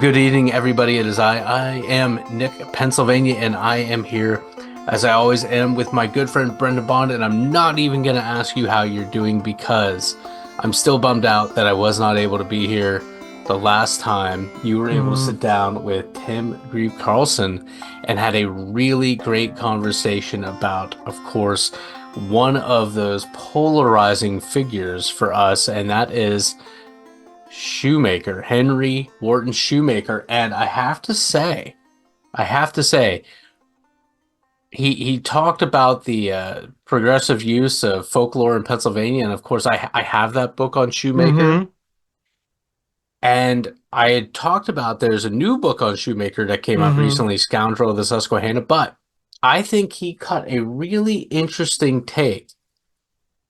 Good evening, everybody. It is I am Nick, Pennsylvania, and I am here, as I always am, with my good friend Brendan Bond, and I'm not even going to ask you how you're doing because I'm still bummed out that I was not able to be here the last time you were able to sit down with Tim Grieve Carlson and had a really great conversation about, of course, one of those polarizing figures for us, and that is Shoemaker, Henry Wharton Shoemaker. And I have to say, he talked about the progressive use of folklore in Pennsylvania, and of course, I have that book on Shoemaker. And I had talked about there's a new book on Shoemaker that came out recently, Scoundrel of the Susquehanna, but I think he cut a really interesting take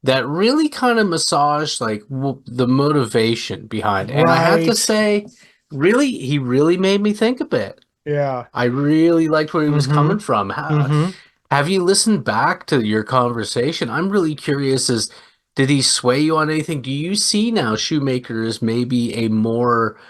that really kind of massaged like the motivation behind it. And I have to say, he really made me think a bit. Yeah. I really liked where he was coming from. Have you listened back to your conversation? I'm really curious did he sway you on anything? Do you see now Shoemaker as maybe a more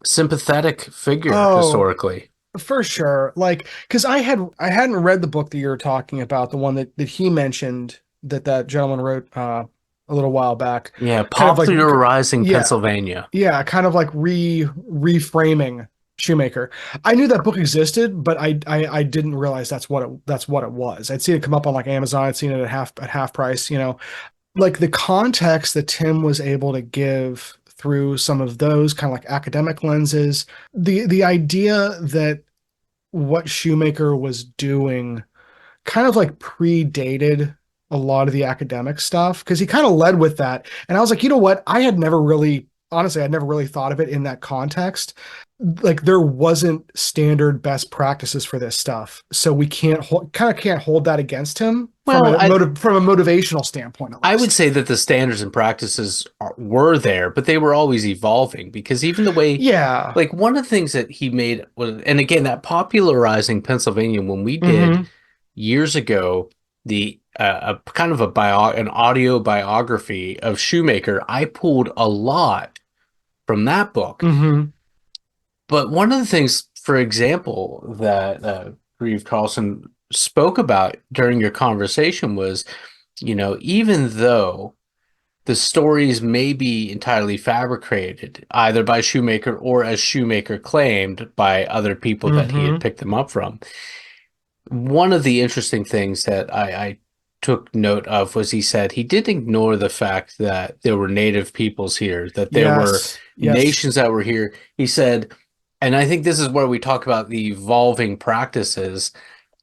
sympathetic figure historically? For sure. Like, because I hadn't read the book that you're talking about, the one that he mentioned that gentleman wrote a little while back. Yeah, Kind of like, popularizing Pennsylvania. Yeah, kind of like reframing Shoemaker. I knew that book existed, but I didn't realize that's what it was. I'd seen it come up on like Amazon. I'd seen it at half price, like the context that Tim was able to give through some of those kind of like academic lenses, the idea that what Shoemaker was doing kind of like predated a lot of the academic stuff, because he kind of led with that. And I was like, you know what? I'd never really thought of it in that context. Like there wasn't standard best practices for this stuff. So we can't hold that against him from a motivational standpoint. I would say that the standards and practices were there, but they were always evolving, because even the way, like one of the things that he made was, and again, that popularizing Pennsylvania, when we did years ago, the a kind of an audio biography of Shoemaker, I pulled a lot from that book. But one of the things, for example, that Grieve Carlson spoke about during your conversation was, even though the stories may be entirely fabricated, either by Shoemaker or, as Shoemaker claimed, by other people that he had picked them up from, one of the interesting things that I took note of was he said he didn't ignore the fact that there were native peoples here, that there were nations that were here. He said, and I think this is where we talk about the evolving practices.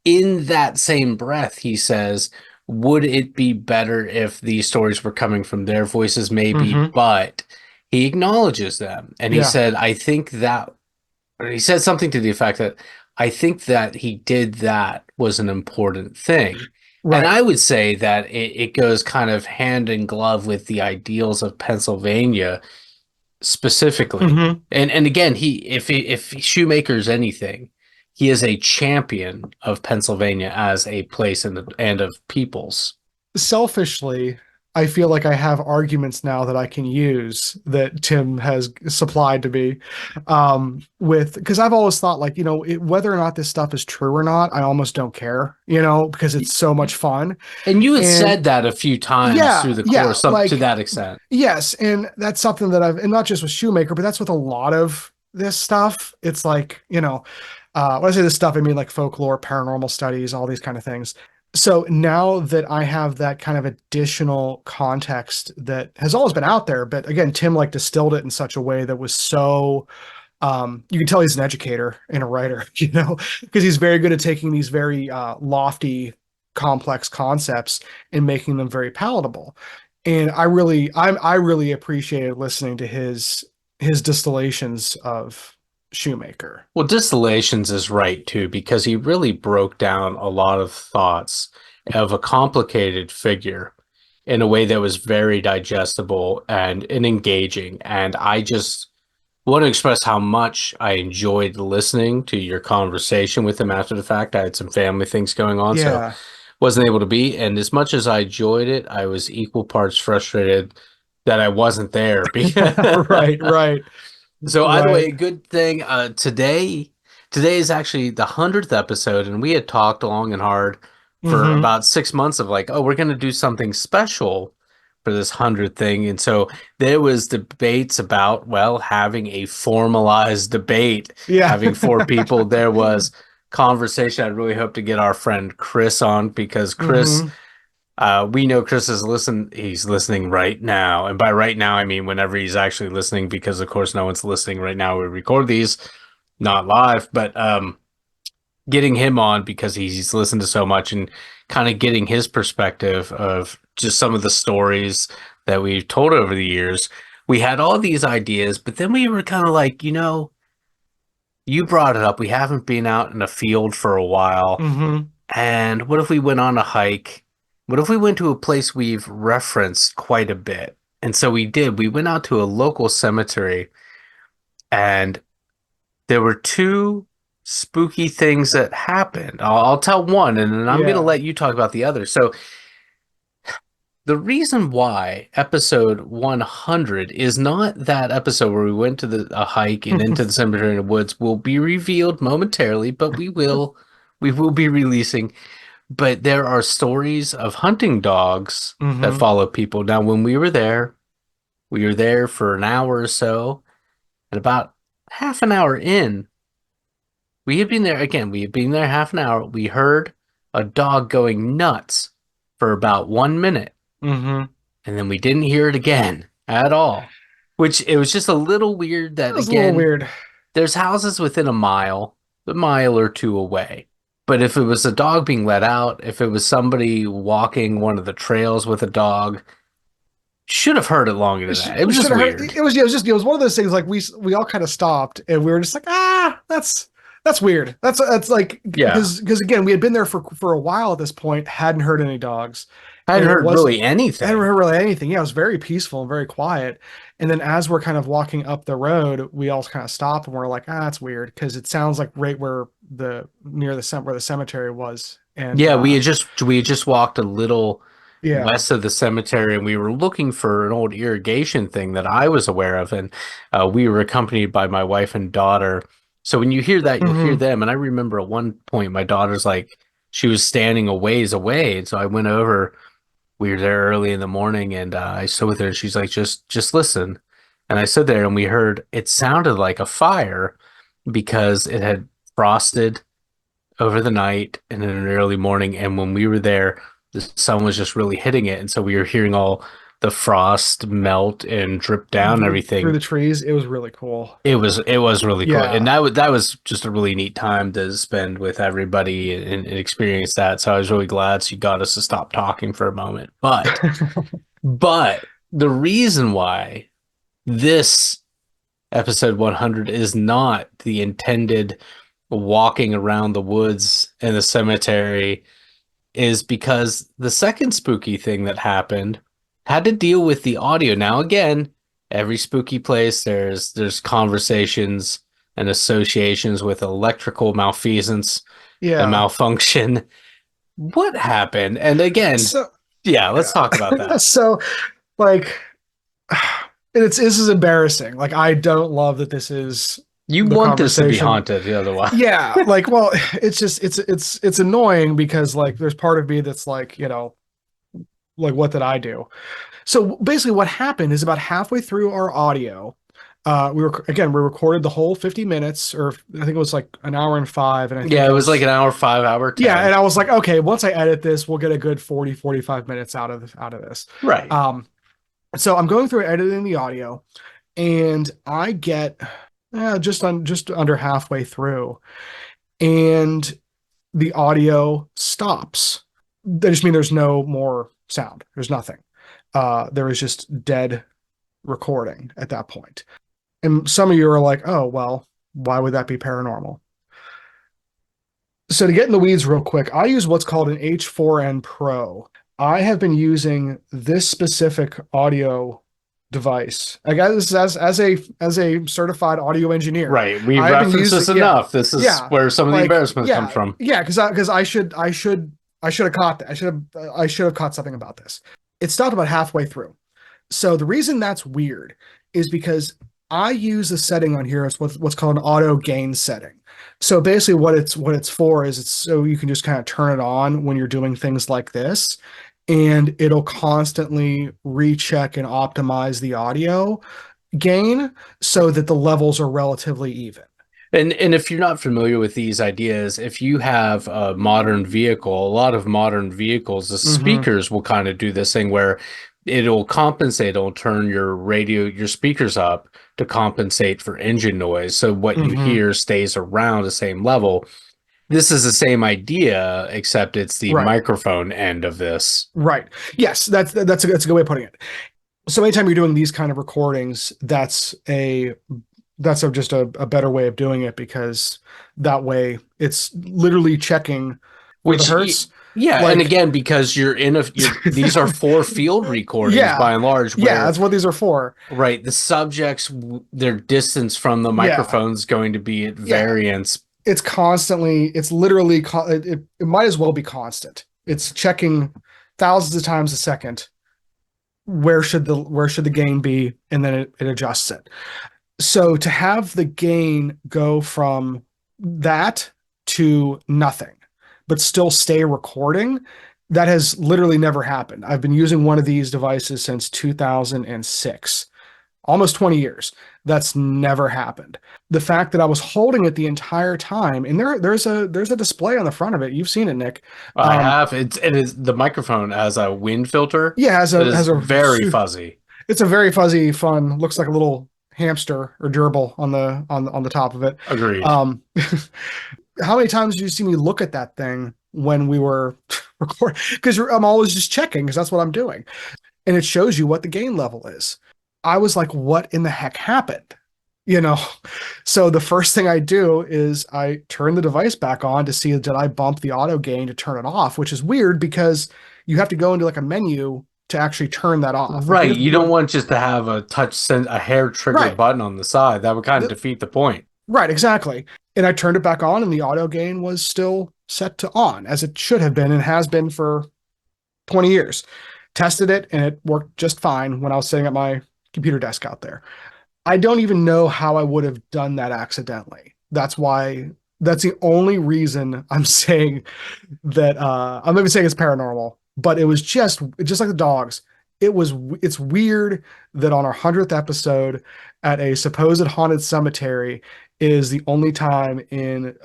In that same breath, he says, would it be better if these stories were coming from their voices? Maybe, but he acknowledges them. And he said, he said something to the effect that I think that he did that was an important thing. Right. And I would say that it goes kind of hand in glove with the ideals of Pennsylvania specifically. And again, if Shoemaker's anything, he is a champion of Pennsylvania as a place and of peoples. Selfishly, I feel like I have arguments now that I can use that Tim has supplied to me, because I've always thought, like, whether or not this stuff is true or not, I almost don't care, because it's so much fun. And you had said that a few times through the course, to that extent. Yes, and that's something that and not just with Shoemaker, but that's with a lot of this stuff. It's like, when I say this stuff, I mean like folklore, paranormal studies, all these kind of things. So now that I have that kind of additional context that has always been out there, but again, Tim like distilled it in such a way that was so, you can tell he's an educator and a writer, because he's very good at taking these very lofty, complex concepts and making them very palatable. And I really appreciated listening to his distillations of Shoemaker. Well, distillations is right too, because he really broke down a lot of thoughts of a complicated figure in a way that was very digestible and engaging. And I just want to express how much I enjoyed listening to your conversation with him after the fact. I had some family things going on, so wasn't able to be. And as much as I enjoyed it, I was equal parts frustrated that I wasn't there. Right. So either Right. way, good thing. Today is actually the 100th episode, and we had talked long and hard for Mm-hmm. about 6 months of like, oh, we're going to do something special for this 100th thing. And so there was debates about, well, having a formalized debate, Yeah. having four people. There was conversation. I really hope to get our friend Chris on because Chris, Mm-hmm. we know Chris is he's listening right now. And by right now, I mean whenever he's actually listening, because of course no one's listening right now. We record these not live, but getting him on because he's listened to so much and kind of getting his perspective of just some of the stories that we've told over the years. We had all these ideas, but then we were kind of like, you brought it up. We haven't been out in a field for a while. Mm-hmm. And what if we went on a hike? What if we went to a place we've referenced quite a bit? And so we did. We went out to a local cemetery, and there were two spooky things that happened. I'll tell one, and then I'm going to Yeah. let you talk about the other. So the reason why episode 100 is not that episode where we went to a hike and into the cemetery in the woods will be revealed momentarily, but we will be releasing. But there are stories of hunting dogs that Mm-hmm. follow people. Now, when we were there for an hour or so, and about half an hour in, we had been there half an hour. We heard a dog going nuts for about 1 minute, Mm-hmm. and then we didn't hear it again at all. Which it was just a little weird That that was a little again, weird. there's houses within a mile or two away. But if it was a dog being let out, if it was somebody walking one of the trails with a dog, should have heard it longer than that. It was Should just have heard. weird. It was one of those things like we all kind of stopped and we were just like, that's weird. That's like Yeah. because again we had been there for a while at this point, hadn't heard any dogs, I and hadn't it heard was really hadn't anything. heard really anything. Yeah, it was very peaceful and very quiet. And then as we're kind of walking up the road, we all kind of stopped and we're like, that's weird because it sounds like right where where the cemetery was. And Yeah, we had just walked a little yeah. west of the cemetery, and we were looking for an old irrigation thing that I was aware of, and we were accompanied by my wife and daughter. So when you hear that, you'll hear Hmm. them. And I remember at one point, my daughter's like, she was standing a ways away, and so I went over. We were there early in the morning, and I stood with her, and she's like, just listen. And I stood there, and we heard it sounded like a fire because it had frosted over the night and in an early morning. And when we were there, the sun was just really hitting it. And so we were hearing all the frost melt and drip down and Through everything. the trees. It was really cool. It was really cool. And Yeah. that was just a really neat time to spend with everybody and experience that. So I was really glad she got us to stop talking for a moment. But the reason why this episode 100 is not the intended walking around the woods in the cemetery is because the second spooky thing that happened had to deal with the audio. Now, again, every spooky place there's conversations and associations with electrical malfeasance and Yeah. malfunction. What happened? And again, So yeah, let's yeah. talk about that. So like this is embarrassing. Like I don't love that this is You the want this to be conversation. haunted, otherwise. Yeah, like well, it's just it's annoying because like there's part of me that's like, like what did I do? So basically what happened is about halfway through our audio, we recorded the whole 50 minutes, or I think it was like an hour and five, and I think Yeah, I it was like was an hour, 5 hour, yeah, 10. and I was like, okay, once I edit this, we'll get a good 45 minutes out of this. Right. Um, so I'm going through editing the audio, and I get just under halfway through, and the audio stops. That just means there's no more sound. There's nothing. There is just dead recording at that point. And some of you are like, oh, well, why would that be paranormal? So to get in the weeds real quick, I use what's called an H4n Pro. I have been using this specific audio device. I guess this is as a certified audio engineer. Right. We I've been referenced this using enough. This is yeah, where some of the like embarrassment comes from. because I should have caught that. I should have caught something about this. It stopped about halfway through. So the reason that's weird is because I use a setting on here. It's what's called an auto gain setting. So basically what it's for is it's so you can just kind of turn it on when you're doing things like this, and it'll constantly recheck and optimize the audio gain so that the levels are relatively even. And if you're not familiar with these ideas, if you have a modern vehicle, a lot of modern vehicles, the speakers will kind of do this thing where it'll compensate, it'll turn your speakers up to compensate for engine noise. So what you hear stays around the same level. This is the same idea, except it's the microphone end of this. Right. Yes, that's a good way of putting it. So anytime you're doing these kind of recordings, that's just a better way of doing it, because that way it's literally checking which the hertz. Yeah, and again, because these are for field recordings by and large. Yeah, that's what these are for. Right, the subjects, their distance from the microphone is going to be at variance. It's literally, it might as well be constant. It's checking thousands of times a second. Where should the gain be, and then it adjusts it. So to have the gain go from that to nothing, but still stay recording, that has literally never happened. I've been using one of these devices since 2006, almost 20 years. That's never happened. The fact that I was holding it the entire time, and there's a display on the front of it. You've seen it, Nick. I have. It is the microphone as a wind filter. Yeah, has a very fuzzy. It's a very fuzzy, fun. Looks like a little hamster or gerbil on the top of it. Agreed. How many times did you see me look at that thing when we were recording? Because I'm always just checking, because that's what I'm doing, and it shows you what the gain level is. I was like, what in the heck happened? So the first thing I do is I turn the device back on to see, did I bump the auto gain to turn it off, which is weird because you have to go into like a menu to actually turn that off. Right. You don't want just to have a hair trigger button on the side. That would kind of defeat the point. Right, exactly. And I turned it back on, and the auto gain was still set to on, as it should have been and has been for 20 years. Tested it, and it worked just fine when I was sitting at my computer desk out there. I don't even know how I would have done that accidentally. That's the only reason I'm saying that I'm maybe saying it's paranormal, but it was just like the dogs. It's weird that on our 100th episode at a supposed haunted cemetery is the only time in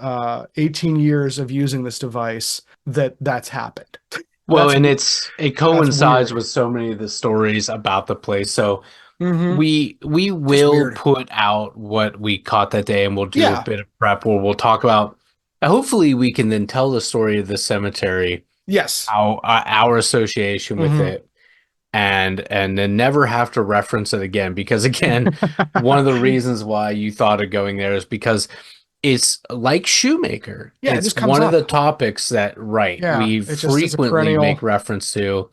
18 years of using this device that's happened. Well, and it coincides with so many of the stories about the place. So we will put out what we caught that day, and we'll do a bit of prep where we'll talk about. Hopefully, we can then tell the story of the cemetery. Yes, our association with it. And then never have to reference it again, because again, one of the reasons why you thought of going there is because it's like Shoemaker. Yeah, it's one of the topics that we frequently make reference to.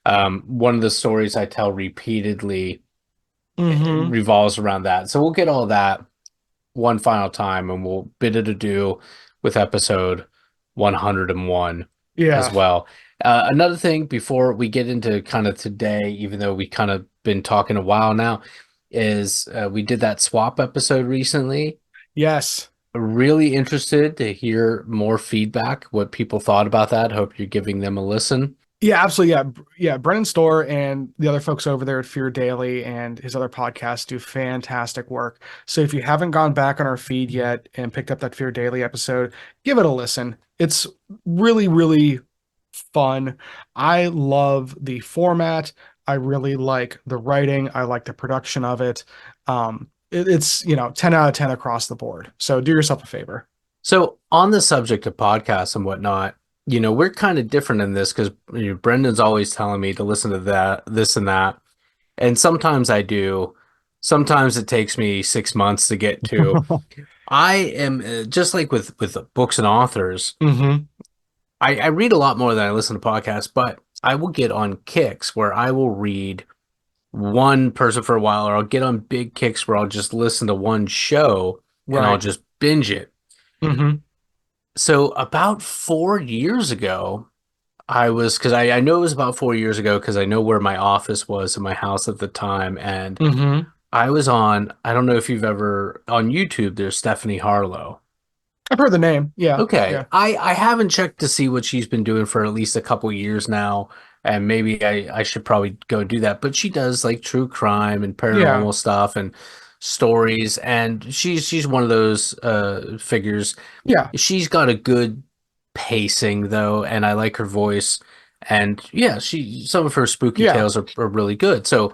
One of the stories I tell repeatedly revolves around that. So we'll get all that one final time, and we'll bid it adieu with episode 101 as well. Another thing before we get into kind of today, even though we kind of been talking a while now, is we did that swap episode recently. Yes. Really interested to hear more feedback, what people thought about that. Hope you're giving them a listen. Yeah, absolutely. Yeah. Brennan Storr and the other folks over there at Fear Daily and his other podcasts do fantastic work. So if you haven't gone back on our feed yet and picked up that Fear Daily episode, give it a listen. It's really, really fun. I love the format. I really like the writing. I like the production of it. It's 10 out of 10 across the board. So do yourself a favor. So on the subject of podcasts and whatnot, we're kind of different in this because Brendan's always telling me to listen to this and that. And sometimes I do. Sometimes it takes me 6 months to get to. I am just like with books and authors. I read a lot more than I listen to podcasts, but I will get on kicks where I will read one person for a while, or I'll get on big kicks where I'll just listen to one show and I'll just binge it. So about 4 years ago, because I know it was about 4 years ago because I know where my office was in my house at the time, and I was on, I don't know if you've ever on YouTube, there's Stephanie Harlow. I've heard the name. Yeah. Okay. Yeah. I haven't checked to see what she's been doing for at least a couple years now, and maybe I should probably go do that. But she does like true crime and Yeah. paranormal stuff and stories, and she's one of those figures. Yeah. She's got a good pacing though, and I like her voice. And yeah, she some of her spooky Yeah. tales are really good. So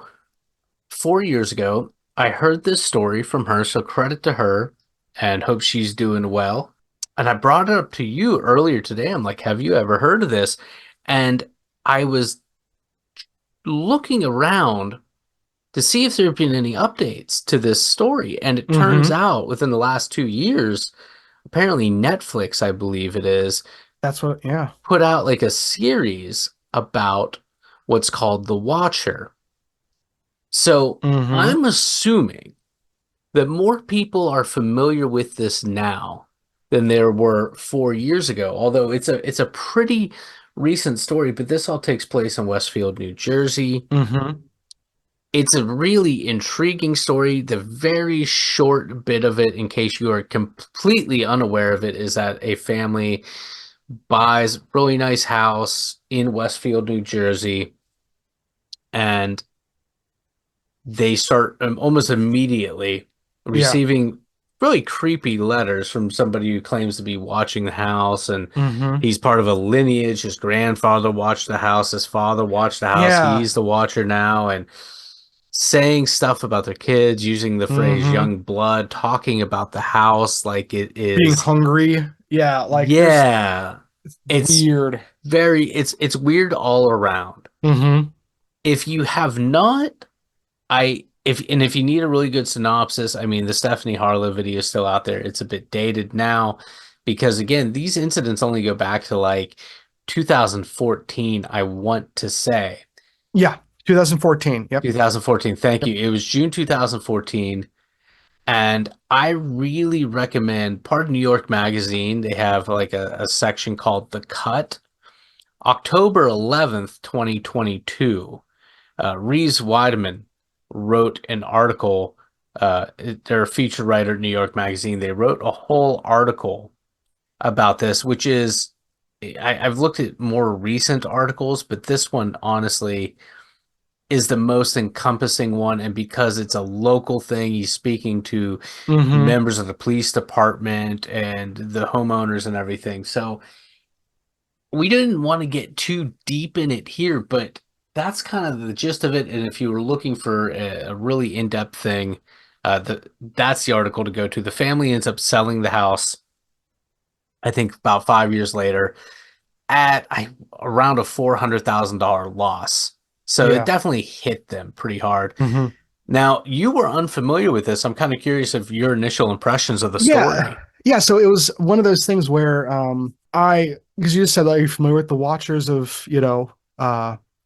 4 years ago, I heard this story from her, so credit to her and hope she's doing well. And I brought it up to you earlier today. I'm like, have you ever heard of this? And I was looking around to see if there had been any updates to this story. And it turns out within the last 2 years, apparently Netflix, I believe it is, That's what, yeah. put out like a series about what's called The Watcher. So I'm assuming that more people are familiar with this now than there were 4 years ago. Although it's a pretty recent story, but this all takes place in Westfield, New Jersey. It's a really intriguing story. The very short bit of it, in case you are completely unaware of it, is that a family buys a really nice house in Westfield, New Jersey, and they start almost immediately receiving really creepy letters from somebody who claims to be watching the house, and he's part of a lineage. His grandfather watched the house, his father watched the house, he's the watcher now, and saying stuff about their kids, using the phrase young blood, talking about the house like it is being hungry. Yeah, like it's weird. It's weird all around. If you have not, if you need a really good synopsis, I mean, the Stephanie Harlow video is still out there. It's a bit dated now because again, these incidents only go back to like 2014, I want to say. Yeah, 2014. Yep. 2014. Thank you. It was June 2014. And I really recommend part of New York Magazine. They have like a section called The Cut. October 11th, 2022. Reese Weideman wrote an article. They're a feature writer at New York Magazine. They wrote a whole article about this, which is, I've looked at more recent articles, but this one honestly is the most encompassing one. And because it's a local thing, he's speaking to members of the police department and the homeowners and everything. So we didn't want to get too deep in it here, but that's kind of the gist of it. And if you were looking for a really in-depth thing, that's the article to go to. The family ends up selling the house, I think about 5 years later, at around a $400,000 loss. So it definitely hit them pretty hard. Now, you were unfamiliar with this. I'm kind of curious of your initial impressions of the story. Yeah, so it was one of those things where because you just said that you're familiar with the Watchers of,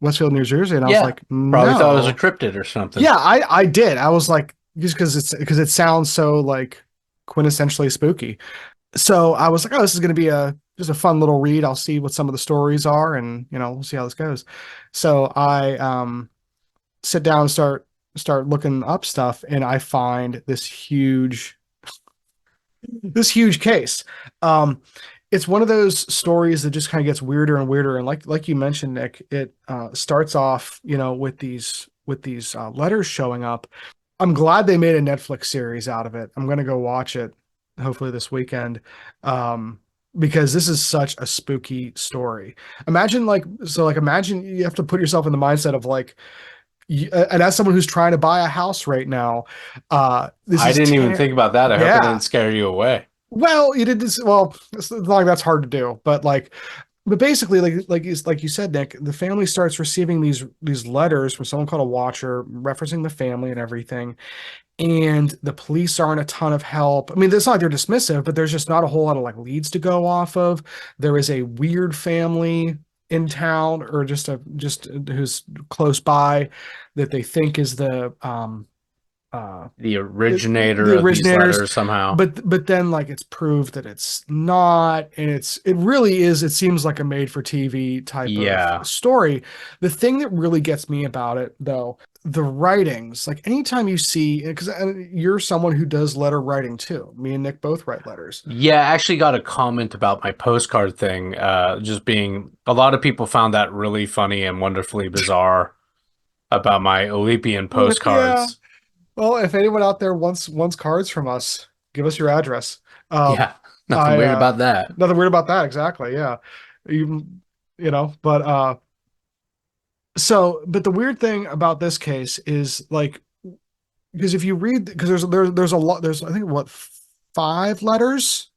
Westfield, New Jersey, and I was like, probably thought it was a cryptid or something. Yeah, I did. I was like, just because it sounds so like quintessentially spooky. So I was like, oh, this is going to be just a fun little read. I'll see what some of the stories are, and we'll see how this goes. So I sit down and start looking up stuff, and I find this huge case. It's one of those stories that just kind of gets weirder and weirder. And like you mentioned, Nick, it starts off, with these letters showing up. I'm glad they made a Netflix series out of it. I'm going to go watch it hopefully this weekend. Because this is such a spooky story. Imagine you have to put yourself in the mindset of like, and as someone who's trying to buy a house right now, I didn't even think about that. I hope it didn't scare you away. Well, it did this. Well, it's not like that's hard to do, but basically, like you said, Nick, the family starts receiving these letters from someone called a watcher referencing the family and everything. And the police aren't a ton of help. I mean, it's not like they're dismissive, but there's just not a whole lot of like leads to go off of. There is a weird family in town, or just who's close by, that they think is the originator of these letters somehow. But then like it's proved that it's not, and it really is. It seems like a made for TV type of story. The thing that really gets me about it, though, the writings, like anytime you see, because you're someone who does letter writing too. Me and Nick both write letters. Yeah, I actually got a comment about my postcard thing, just being a lot of people found that really funny and wonderfully bizarre about my Olepian Yeah. postcards. Well, if anyone out there wants cards from us, give us your address. Yeah, nothing I weird about that. Nothing weird about that, exactly. Yeah. You but but the weird thing about this case is like because if you read because there's a lot there's I think what 5 letters,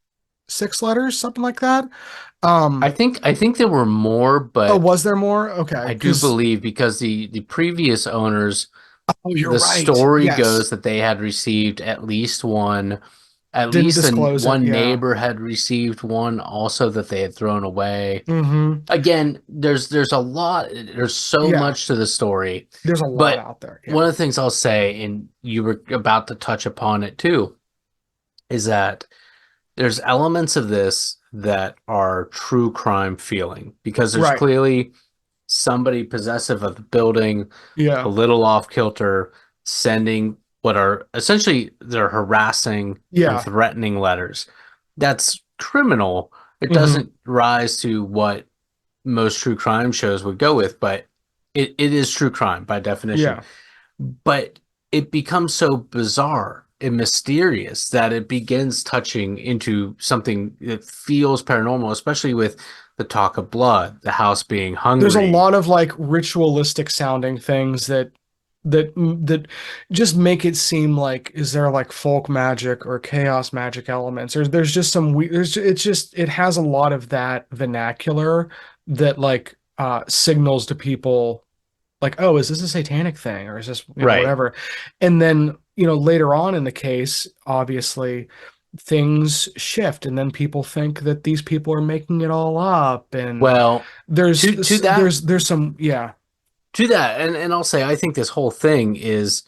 6 letters, something like that. I think there were more, Oh, but was there more? Okay, I do because believe because the previous owners, oh, you're the right. story goes Yes, that they had received at least one, at didn't least disclose it. one Yeah. neighbor had received one also that they had thrown away. Mm-hmm. Again, there's a lot, there's so Yeah. much to the story, There's a lot but out there. one Yeah. of the things I'll say, and you were about to touch upon it too, is that there's elements of this that are true crime feeling because there's Right. clearly somebody possessive of the building, a Yeah. little off kilter, sending what are essentially they're harassing and Yeah. threatening letters. That's criminal. It Mm-hmm. doesn't rise to what most true crime shows would go with, but it is true crime by definition. Yeah. But it becomes so bizarre and mysterious that it begins touching into something that feels paranormal, especially with the talk of blood, the house being There's a hungry. lot of like ritualistic sounding things that just make it seem like is there like folk magic or chaos magic elements. There's just some it has a lot of that vernacular that like signals to people like, oh, is this a satanic thing or is this, Right. whatever. And then, later on in the case, obviously things shift and then people think that these people are making it all up and Well, to that there's some, yeah, and I'll say I think this whole thing is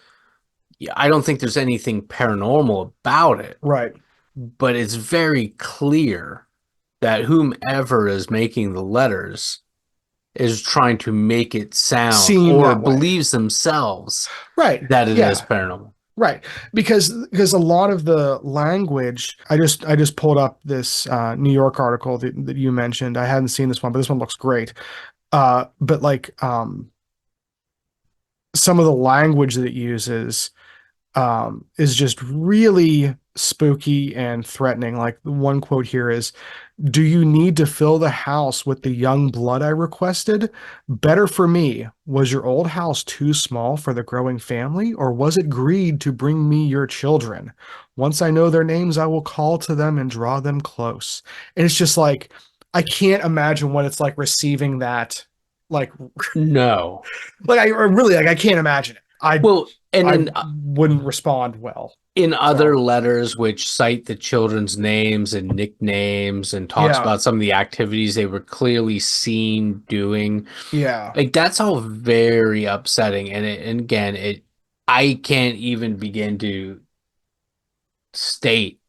I don't think there's anything paranormal about it, right. but it's very clear that whomever is making the letters is trying to make it sound Seem or that way. believes themselves Right. that it is Yeah. paranormal. Right. Because a lot of the language, I just pulled up this New York article that you mentioned. I hadn't seen this one, but this one looks great. But like some of the language that it uses is just really spooky and threatening. Like one quote here is, "Do you need to fill the house with the young blood I requested? Better for me. Was your old house too small for the growing family, or was it greed to bring me your children? Once I know their names, I will call to them and draw them close." And it's just like, I can't imagine what it's like receiving that. Like, No. I really like, I can't imagine it. Well, and I then wouldn't respond well. in other So, letters which cite the children's names and nicknames and talks yeah, about some of the activities they were clearly seen doing, yeah, like that's all very upsetting. And again, I can't even begin to state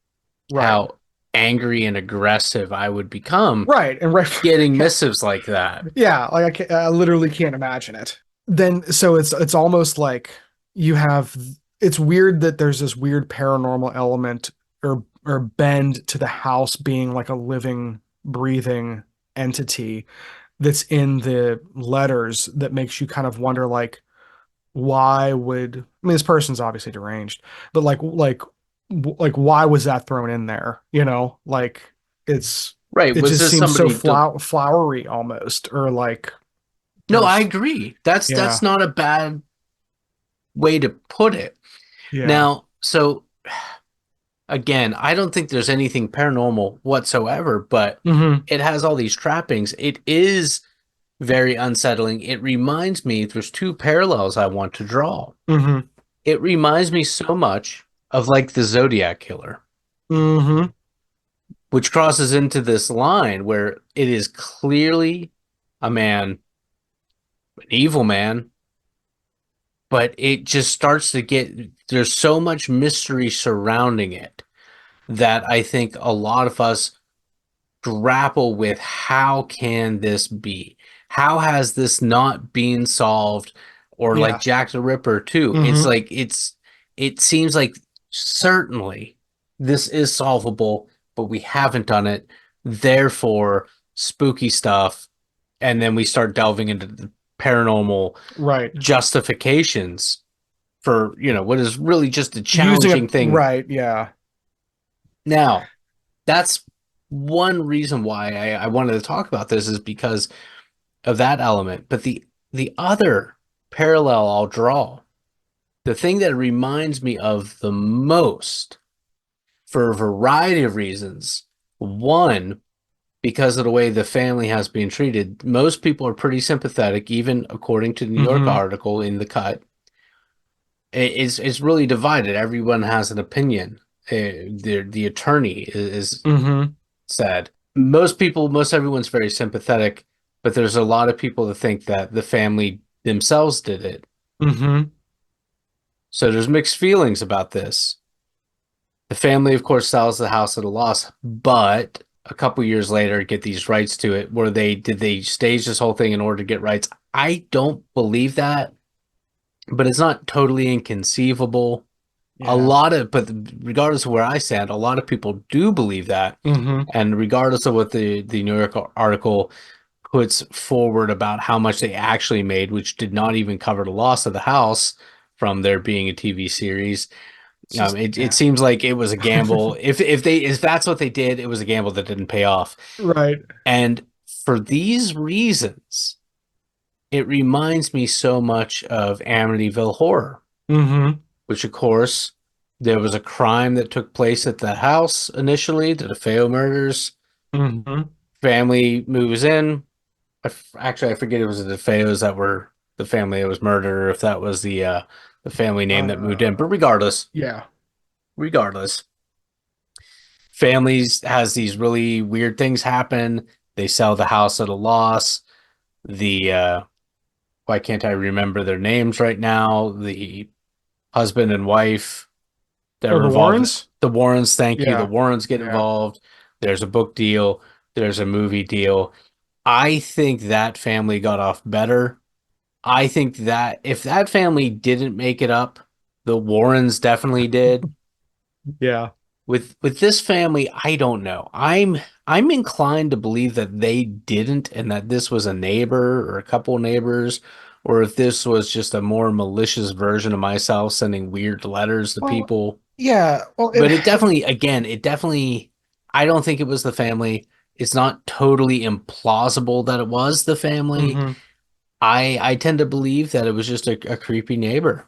right, how angry and aggressive I would become right, and right, getting yeah, missives like that. yeah. Like I literally can't imagine it. Then, so it's almost like you have. It's weird that there's this weird paranormal element or bend to the house being like a living, breathing entity that's in the letters that makes you kind of wonder like why would I mean this person's obviously deranged, but like why was that thrown in there? Like it's Right. it Was just this seems so somebody flowery almost, or like No, I there's agree. That's yeah, not a bad way to put it. yeah, Now, so again, I don't think there's anything paranormal whatsoever, but mm-hmm, it has all these trappings. It is very unsettling. It reminds me, there's two parallels I want to draw. mm-hmm, It reminds me so much of like the Zodiac Killer, mm-hmm, which crosses into this line where it is clearly a man, an evil man, but it just starts to there's so much mystery surrounding it that I think a lot of us grapple with how can this be? How has this not been solved? or like Yeah. Jack the Ripper too. It's Mm-hmm. like it seems like certainly this is solvable, but we haven't done it. Therefore, spooky stuff, and then we start delving into the paranormal Right. justifications for, what is really just a Using challenging it thing. right. Yeah. Now, that's one reason why I wanted to talk about this, is because of that element. But the other parallel I'll draw, the thing that reminds me of the most, for a variety of reasons. One, because of the way the family has been treated. Most people are pretty sympathetic, even according to the New York Mm-hmm. article in the cut. It's really divided. Everyone has an opinion. The attorney is Mm-hmm. said. Most everyone's very sympathetic, but there's a lot of people that think that the family themselves did it. Mm-hmm. So there's mixed feelings about this. The family, of course, sells the house at a loss, but a couple years later get these rights to it. Where they stage this whole thing in order to get rights? I don't believe that, but it's not totally inconceivable. Yeah. But regardless of where I stand, a lot of people do believe that. Mm-hmm. And regardless of what the New York article puts forward about how much they actually made, which did not even cover the loss of the house from there being a TV series, It's just it yeah. seems like it was a gamble. If that's what they did, it was a gamble that didn't pay off. Right. And for these reasons, it reminds me so much of Amityville Horror, Mm-hmm. which of course there was a crime that took place at the house initially, the DeFeo murders. Mm-hmm. Family moves in. Actually, I forget it was the DeFeos that were the family that was murdered, or if that was the family name that moved in. But Yeah. regardless, families has these really weird things happen. They sell the house at a loss. The Why can't I remember their names right now? The husband and wife that Oh, were the involved. Warrens? The Warrens, thank you. The Yeah. Warrens get Yeah. involved. There's a book deal. There's a movie deal. I think that family got off better. I think that if that family didn't make it up, the Warrens definitely did. Yeah. With this family, I don't know. I'm inclined to believe that they didn't, and that this was a neighbor or a couple neighbors, or if this was just a more malicious version of myself sending weird letters to Well, people. yeah. Well, But I don't think it was the family. It's not totally implausible that it was the family. mm-hmm. I tend to believe that it was just a creepy neighbor.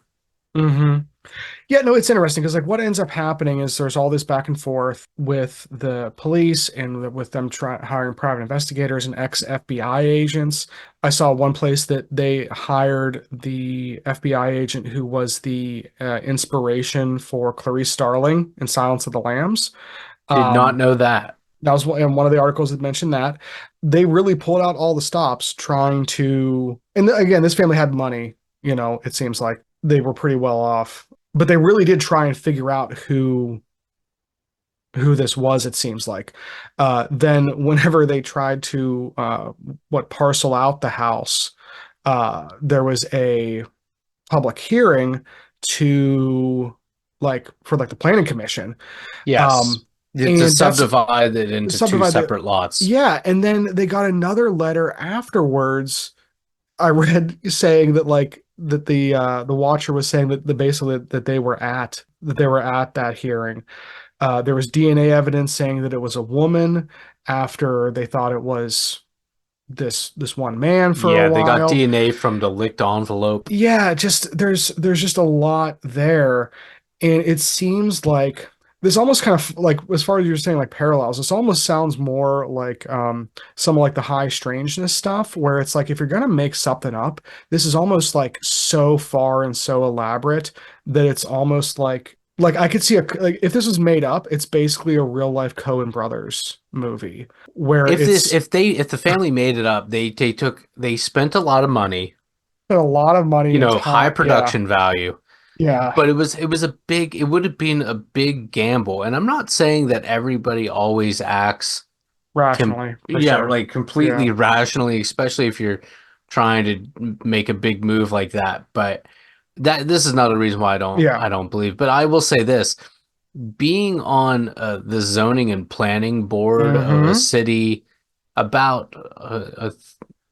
Mm-hmm. Yeah, no, it's interesting because like what ends up happening is there's all this back and forth with the police and with them hiring private investigators and ex-FBI agents. I saw one place that they hired the FBI agent who was the inspiration for Clarice Starling in Silence of the Lambs. Did not Um, know that. that was and one of the articles that mentioned that they really pulled out all the stops trying to. And again, this family had money. It seems like they were pretty well off, but they really did try and figure out who this was. It seems like. Then whenever they tried to parcel out the house, there was a public hearing to for the planning commission. Yes. Um, To and that's subdivide it into two subdivided. separate lots. Yeah, and then they got another letter afterwards. I read saying that the Watcher was saying that basically that they were at that hearing. There was DNA evidence saying that it was a woman after they thought it was this one man for a Yeah, they got while. DNA from the licked envelope. Yeah, just there's just a lot there, and it seems like this almost kind of like as far as you're saying like parallels. This almost sounds more like some of like the high strangeness stuff, where it's like if you're gonna make something up, this is almost like so far and so elaborate that it's almost like I could see like if this was made up, it's basically a real life Coen Brothers movie where it's If the family made it up, they spent a lot of money, a lot of money and high time. Yeah, production value. yeah, But it would have been a big gamble. And I'm not saying that everybody always acts rationally for yeah, sure. like completely Yeah. rationally, especially if you're trying to make a big move like that. But this is another reason why I don't believe. But I will say this: being on the zoning and planning board of a city about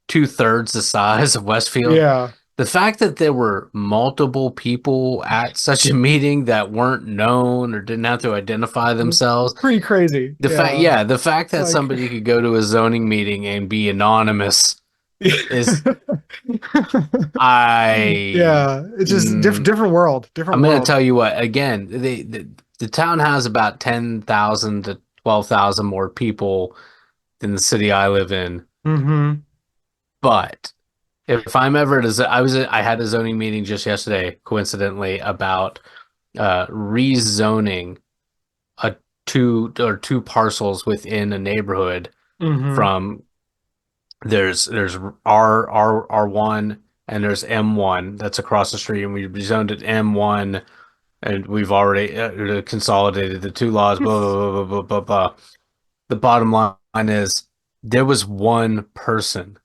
2/3 the size of Westfield. Yeah. The fact that there were multiple people at such a meeting that weren't known or didn't have to identify themselves. Pretty crazy. The fact that somebody could go to a zoning meeting and be anonymous is it's just different world. I'm going to tell you what, again, the town has about 10,000 to 12,000 more people than the city I live in. But if I'm ever I had a zoning meeting just yesterday, coincidentally, about rezoning two parcels within a neighborhood from there's R1 and there's M1 that's across the street, and we rezoned it M1, and we've already consolidated the two laws. Blah blah blah blah blah blah. The bottom line is there was one person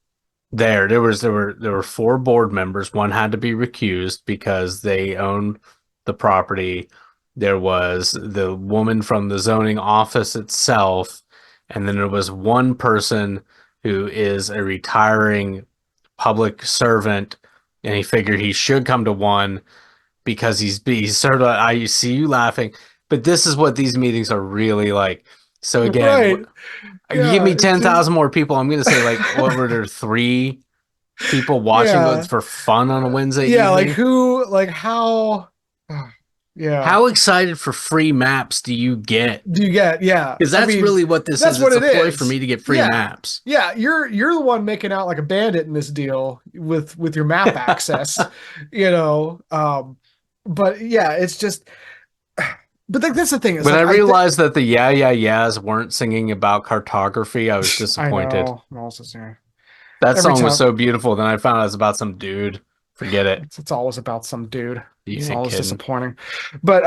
there. There were 4 board members. One had to be recused because they own the property. There was the woman from the zoning office itself, and then there was one person who is a retiring public servant, and he figured he should come to one because he's sort of, I see you laughing, but this is what these meetings are really like. So again, you give me 10,000 more people, I'm going to say, like, what were there, 3 people watching for fun on a Wednesday evening? Like who, like how... How excited for free maps do you get? Yeah. Because that's really what this is. It's a ploy for me to get free maps. Yeah, you're the one making out like a bandit in this deal with your map access, But yeah, it's just... But that's the thing. When I realized that the yeahs weren't singing about cartography, I was disappointed. I'm also saying. That song was so beautiful. Then I found out it was about some dude. Forget it. It's always about some dude. It's always kidding? Disappointing. But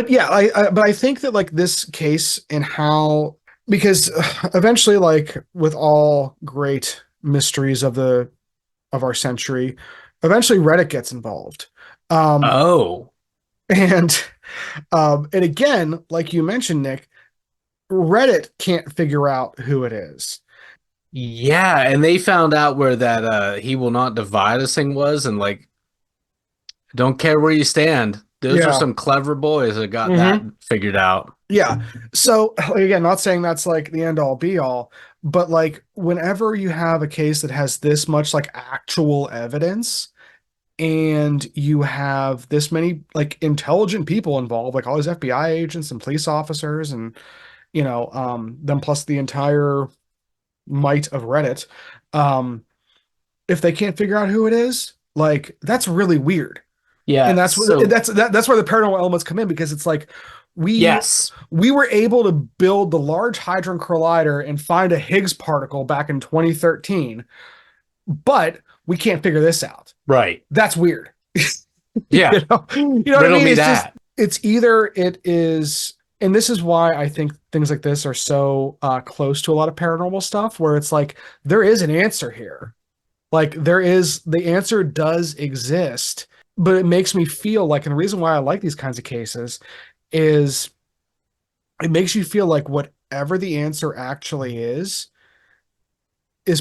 yeah, I think that like this case and how, because eventually, like with all great mysteries of our century, eventually Reddit gets involved. And again, like you mentioned, Nick, Reddit can't figure out who it is. Yeah, and they found out where that he will not divide us thing was, and like, don't care where you stand. Those are some clever boys that got that figured out. Yeah. So again, not saying that's like the end all be all, but like whenever you have a case that has this much like actual evidence, and you have this many like intelligent people involved, like all these FBI agents and police officers, and then plus the entire might of Reddit, if they can't figure out who it is, like that's really weird. Yeah, and that's where the paranormal elements come in, because it's like we were able to build the Large Hadron Collider and find a Higgs particle back in 2013, but we can't figure this out. Right. That's weird. Yeah. You know what I mean? It's either it is, and this is why I think things like this are so close to a lot of paranormal stuff, where it's like there is an answer here. Like the answer does exist, but it makes me feel like, and the reason why I like these kinds of cases is it makes you feel like whatever the answer actually is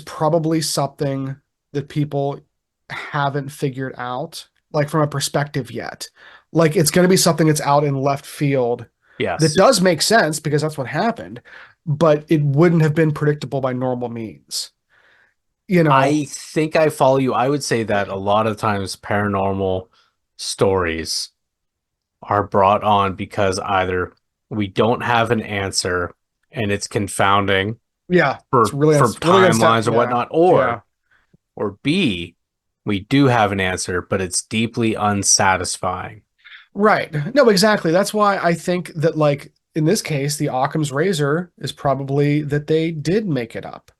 probably something that people haven't figured out, like from a perspective yet. Like it's going to be something that's out in left field. Yes. That does make sense because that's what happened, but it wouldn't have been predictable by normal means. I think I follow you. I would say that a lot of times paranormal stories are brought on because either we don't have an answer and it's confounding. Yeah. For timelines or whatnot, or B, we do have an answer, but it's deeply unsatisfying. Right. No, exactly. That's why I think that, like, in this case, the Occam's razor is probably that they did make it up.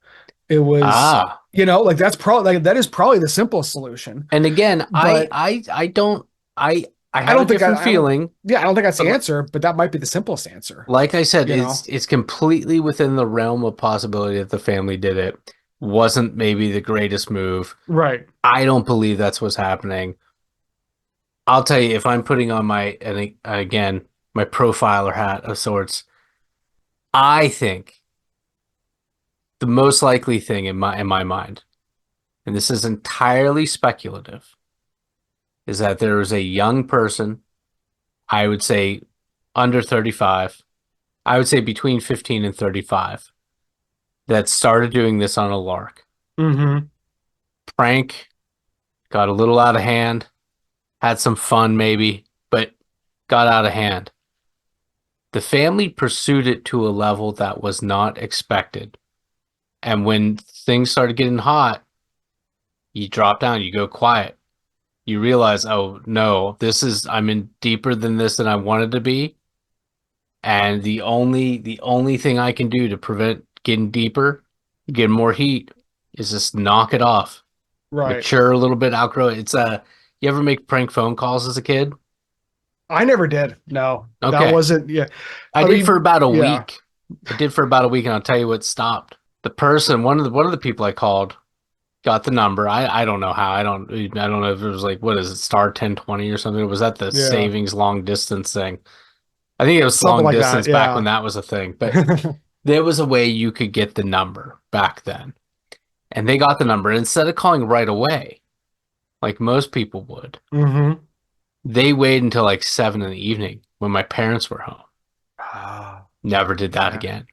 It was, like that's probably, like, that is probably the simplest solution. And again, I don't have a different feeling. I don't think that's the answer, but that might be the simplest answer. Like I said, it's completely within the realm of possibility that the family did it. wasn't maybe the greatest move. Right. I don't believe that's what's happening. I'll tell you, if I'm putting on my, and again, my profiler hat of sorts, I think the most likely thing in my mind, and this is entirely speculative, is that there was a young person, I would say under 35, I would say between 15 and 35, that started doing this on a lark. Mm-hmm. Prank got a little out of hand, had some fun maybe, but got out of hand. The family pursued it to a level that was not expected. And when things started getting hot, you drop down, you go quiet. You realize, oh no, I'm in deeper than this than I wanted to be. And the only thing I can do to prevent getting deeper, get more heat, is just knock it off. Right. Mature a little bit, outgrow it. You ever make prank phone calls as a kid? I never did. No, that Okay. wasn't. Yeah, I did for about a yeah. week. I did for about a week, and I'll tell you what stopped. The person, one of the people I called, got the number. I don't know how. I don't know if it was like, what is it, star 1020 or something? Or was that the Yeah. savings long distance thing? I think it was Something long like distance that. back Yeah. when that was a thing. But there was a way you could get the number back then. And they got the number. And instead of calling right away, like most people would, Mm-hmm. they waited until like 7 in the evening when my parents were home. Never did that Yeah. again.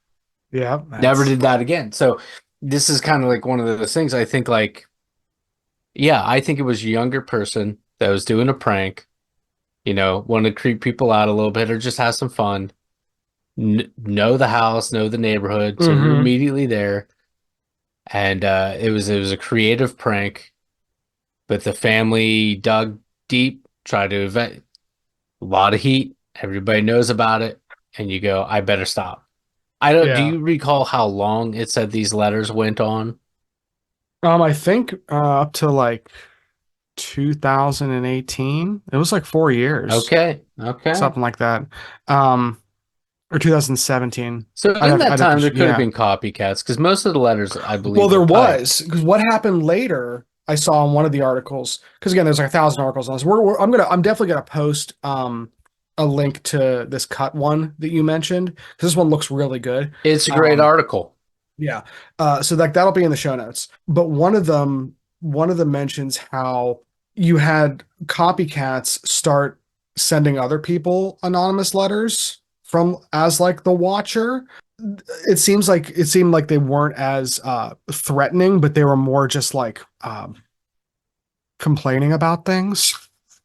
Yeah. Never did that again. So this is kind of like one of those things. I think like, yeah, I think it was a younger person that was doing a prank, wanted to creep people out a little bit or just have some fun. Know the house, know the neighborhood, so they're Mm-hmm. immediately there. And it was a creative prank, but the family dug deep, tried to event a lot of heat. Everybody knows about it, and you go, I better stop. I don't. Do Yeah. you recall how long it said these letters went on? I think up to like 2018. It was like 4 years, Okay, okay. something like that. Um, or 2017. So in that I'd have time, there to, could have yeah. been copycats because most of the letters, I Well, believe, there were typed. was, because what happened later, I saw in one of the articles, because again, there's like 1,000 articles on this. I'm definitely gonna post a link to this cut one that you mentioned, because this one looks really good. It's a great Um, article. yeah. So like that'll be in the show notes. But one of them mentions how you had copycats start sending other people anonymous letters from as like the Watcher. It seemed like they weren't as threatening, but they were more just like complaining about things,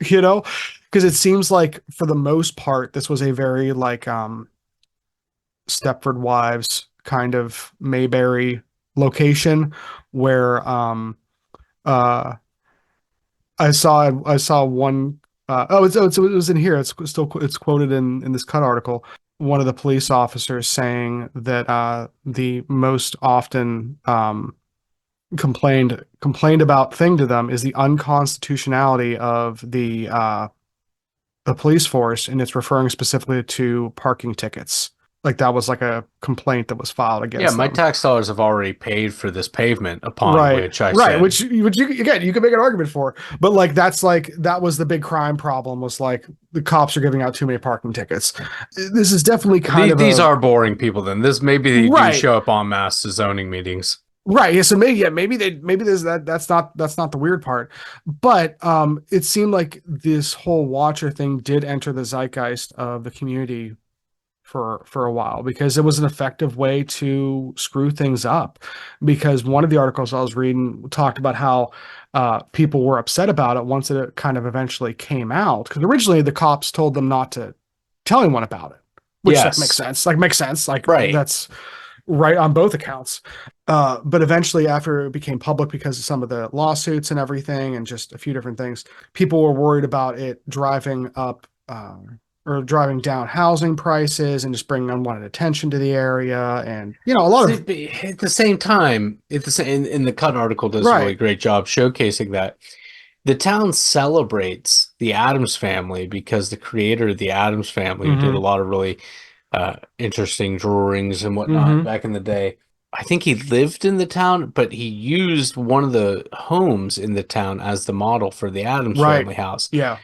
you know? Because it seems like for the most part, this was a very like Stepford Wives kind of Mayberry location where uh I saw one it was in here. It's quoted in this cut article. One of the police officers saying that the most often complained about thing to them is the unconstitutionality of the police force, and it's referring specifically to parking tickets. Like that was like a complaint that was filed Yeah, against my them. tax dollars have already paid for this pavement upon Right, which I right. said, Which you again you could make an argument for, but that was the big crime problem, was like the cops are giving out too many parking tickets. This is definitely kind of these a are boring people then. This maybe they do right, show up en masse to zoning meetings. right. Yeah, so maybe there's that's not the weird part, but it seemed like this whole Watcher thing did enter the zeitgeist of the community for a while, because it was an effective way to screw things up. Because one of the articles I was reading talked about how people were upset about it once it kind of eventually came out, because originally the cops told them not to tell anyone about it, which like makes Yes, sense. Like makes sense. Like right. that's right on both accounts. But eventually, after it became public because of some of the lawsuits and everything, and just a few different things, people were worried about it driving up or driving down housing prices and just bringing unwanted attention to the area. And, a lot of, See, at the same time, in the cut article does a really right. great job showcasing that the town celebrates the Addams family because the creator of the Addams family did a Mm-hmm. lot of really interesting drawings and whatnot Mm-hmm. back in the day. I think he lived in the town, but he used one of the homes in the town as the model for the Addams family house. Yeah.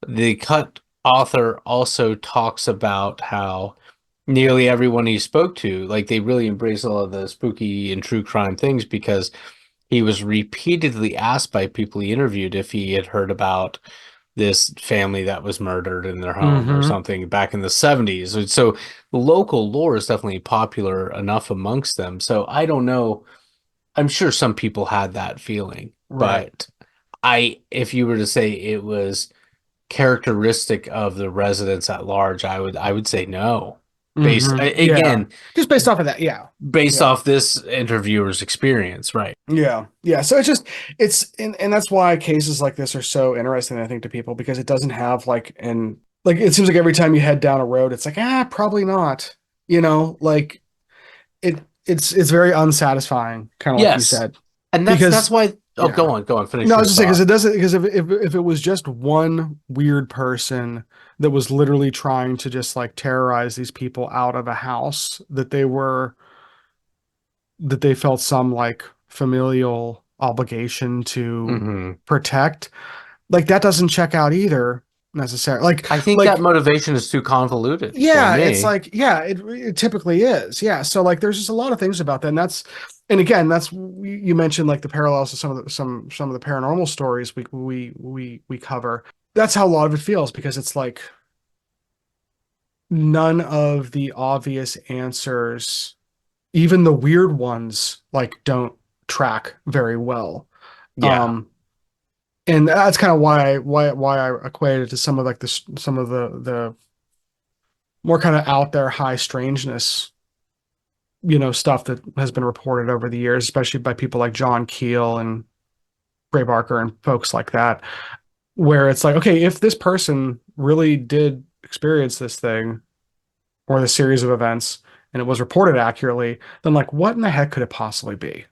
The cut author also talks about how nearly everyone he spoke to, like, they really embrace all of the spooky and true crime things, because he was repeatedly asked by people he interviewed if he had heard about this family that was murdered in their home or something back in the 70s. So local lore is definitely popular enough amongst them. So I don't know. I'm sure some people had that feeling, but if you were to say it was characteristic of the residents at large, I would say no. Again, just based off of that, based off this interviewer's experience, right? Yeah. So and that's why cases like this are so interesting, I think, to people, because it doesn't have it seems like every time you head down a road, it's like, probably not, like it's very unsatisfying, kind of like you said. And that's why. Oh, go on. Finish. No, I was just saying, because if it was just one weird person that was literally trying to just like terrorize these people out of a house that they felt some like familial obligation to protect, like that doesn't check out either necessarily. Like, I think that motivation is too convoluted. Yeah, it's like, it typically is. Yeah, so like there's just a lot of things about that, and again, that's, you mentioned like the parallels to some of the paranormal stories we cover. That's how a lot of it feels, because it's like none of the obvious answers, even the weird ones, like don't track very well. And that's kind of why I equated it to some of like some of the more kind of out there high strangeness, stuff that has been reported over the years, especially by people like John Keel and Ray Barker and folks like that, where it's like, okay, if this person really did experience this thing or the series of events and it was reported accurately, then like, what in the heck could it possibly be?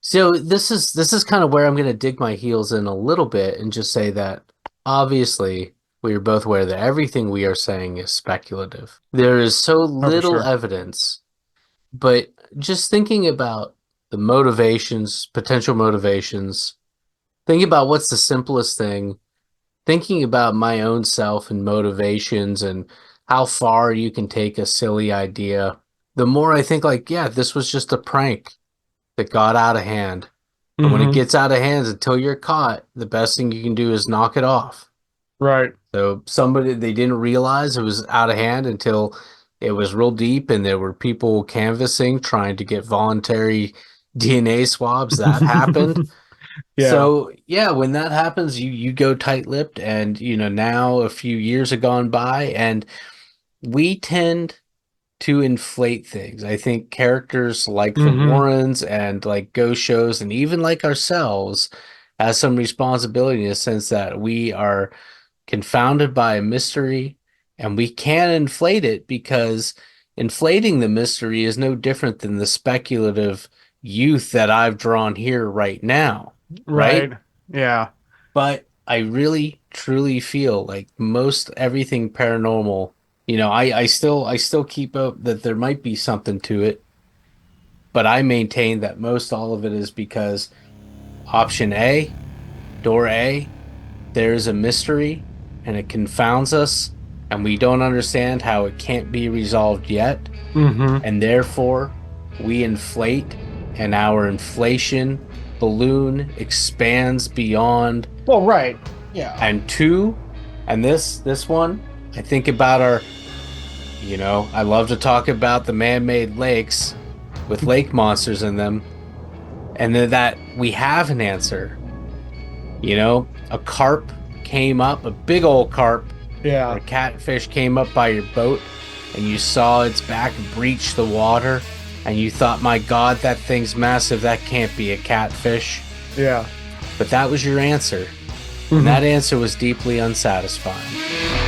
So this is kind of where I'm going to dig my heels in a little bit and just say that obviously we are both aware that everything we are saying is speculative. There is so little evidence, but just thinking about the motivations, potential motivations, thinking about what's the simplest thing, thinking about my own self and motivations and how far you can take a silly idea, the more I think like, this was just a prank that got out of hand. And when it gets out of hand, until you're caught, the best thing you can do is knock it off. Right. So they didn't realize it was out of hand until it was real deep and there were people canvassing, trying to get voluntary DNA swabs. That happened. So when that happens, you go tight-lipped, and now a few years have gone by and we tend to inflate things. I think characters like the Warrens and like ghost shows and even like ourselves has some responsibility in the sense that we are confounded by a mystery and we can inflate it, because inflating the mystery is no different than the speculative youth that I've drawn here right now. Right? Yeah. But I really truly feel like most everything paranormal, I still keep up that there might be something to it, but I maintain that most all of it is because option A, door A, there's a mystery and it confounds us and we don't understand how it can't be resolved yet. And therefore we inflate, and our inflation balloon expands beyond. Well, right. Yeah. And two, and this one, I think about I love to talk about the man-made lakes with lake monsters in them, and then that we have an answer. A carp came up, a big old carp. Yeah. A catfish came up by your boat, and you saw its back breach the water, and you thought, my God, that thing's massive. That can't be a catfish. Yeah. But that was your answer. And that answer was deeply unsatisfying.